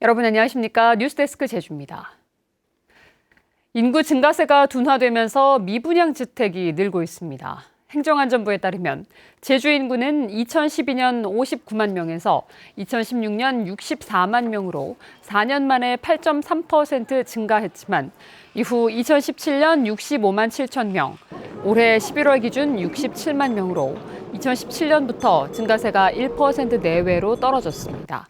여러분 안녕하십니까? 뉴스데스크 제주입니다. 인구 증가세가 둔화되면서 미분양 주택이 늘고 있습니다. 행정안전부에 따르면 제주 인구는 2012년 59만 명에서 2016년 64만 명으로 4년 만에 8.3% 증가했지만 이후 2017년 65만 7천 명, 올해 11월 기준 67만 명으로 2017년부터 증가세가 1% 내외로 떨어졌습니다.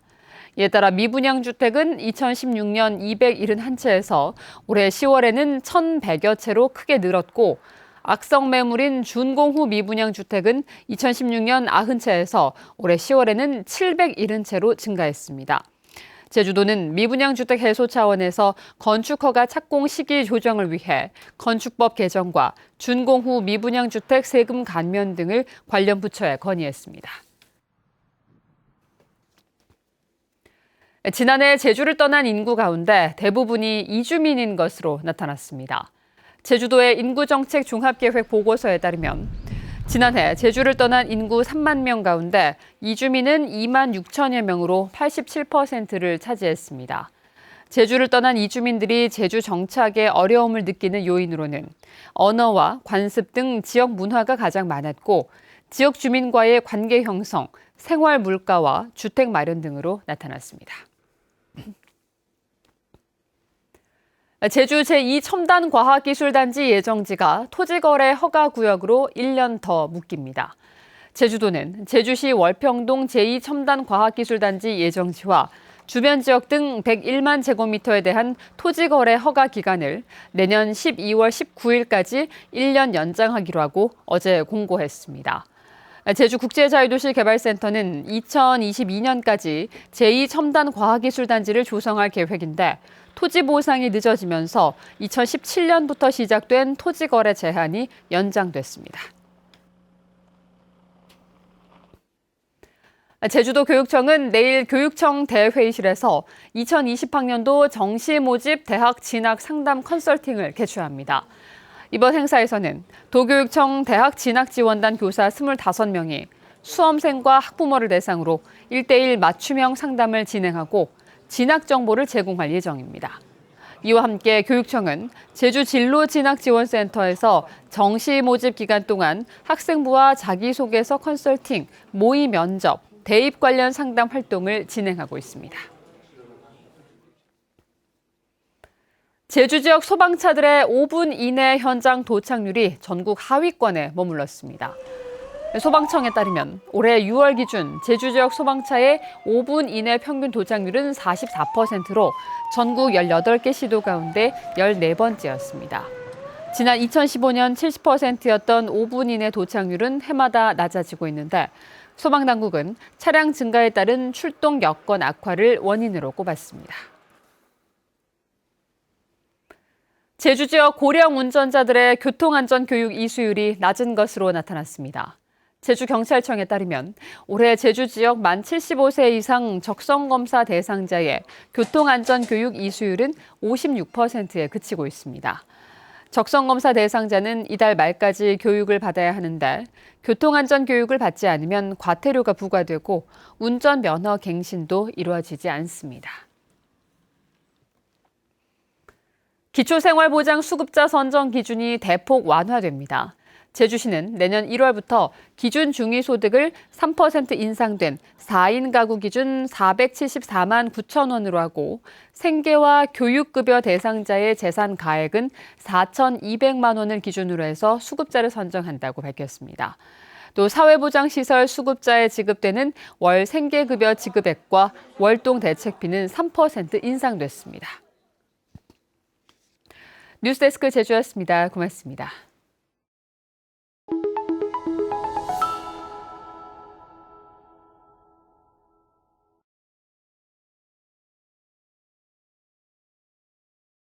이에 따라 미분양 주택은 2016년 271채에서 올해 10월에는 1,100여 채로 크게 늘었고 악성 매물인 준공후 미분양 주택은 2016년 90채에서 올해 10월에는 770채로 증가했습니다. 제주도는 미분양 주택 해소 차원에서 건축허가 착공 시기 조정을 위해 건축법 개정과 준공후 미분양 주택 세금 감면 등을 관련 부처에 건의했습니다. 지난해 제주를 떠난 인구 가운데 대부분이 이주민인 것으로 나타났습니다. 제주도의 인구정책 종합계획 보고서에 따르면 지난해 제주를 떠난 인구 3만 명 가운데 이주민은 2만 6천여 명으로 87%를 차지했습니다. 제주를 떠난 이주민들이 제주 정착에 어려움을 느끼는 요인으로는 언어와 관습 등 지역 문화가 가장 많았고 지역 주민과의 관계 형성, 생활 물가와 주택 마련 등으로 나타났습니다. 제주 제2첨단과학기술단지 예정지가 토지거래 허가구역으로 1년 더 묶입니다. 제주도는 제주시 월평동 제2첨단과학기술단지 예정지와 주변 지역 등 101만 제곱미터에 대한 토지거래 허가 기간을 내년 12월 19일까지 1년 연장하기로 하고 어제 공고했습니다. 제주국제자유도시개발센터는 2022년까지 제2첨단과학기술단지를 조성할 계획인데 토지 보상이 늦어지면서 2017년부터 시작된 토지거래 제한이 연장됐습니다. 제주도 교육청은 내일 교육청 대회의실에서 2020학년도 정시 모집 대학 진학 상담 컨설팅을 개최합니다. 이번 행사에서는 도교육청 대학 진학 지원단 교사 25명이 수험생과 학부모를 대상으로 1대1 맞춤형 상담을 진행하고 진학 정보를 제공할 예정입니다. 이와 함께 교육청은 제주 진로진학지원센터에서 정시 모집 기간 동안 학생부와 자기소개서 컨설팅, 모의 면접, 대입 관련 상담 활동을 진행하고 있습니다. 제주 지역 소방차들의 5분 이내 현장 도착률이 전국 하위권에 머물렀습니다. 소방청에 따르면 올해 6월 기준 제주 지역 소방차의 5분 이내 평균 도착률은 44%로 전국 18개 시도 가운데 14번째였습니다. 지난 2015년 70%였던 5분 이내 도착률은 해마다 낮아지고 있는데 소방당국은 차량 증가에 따른 출동 여건 악화를 원인으로 꼽았습니다. 제주 지역 고령 운전자들의 교통안전교육 이수율이 낮은 것으로 나타났습니다. 제주경찰청에 따르면 올해 제주 지역 만 75세 이상 적성검사 대상자의 교통안전교육 이수율은 56%에 그치고 있습니다. 적성검사 대상자는 이달 말까지 교육을 받아야 하는데 교통안전교육을 받지 않으면 과태료가 부과되고 운전면허 갱신도 이루어지지 않습니다. 기초생활보장 수급자 선정 기준이 대폭 완화됩니다. 제주시는 내년 1월부터 기준 중위소득을 3% 인상된 4인 가구 기준 474만 9천 원으로 하고 생계와 교육급여 대상자의 재산 가액은 4,200만 원을 기준으로 해서 수급자를 선정한다고 밝혔습니다. 또 사회보장시설 수급자에 지급되는 월 생계급여 지급액과 월동 대책비는 3% 인상됐습니다. 뉴스데스크 제주였습니다. 고맙습니다.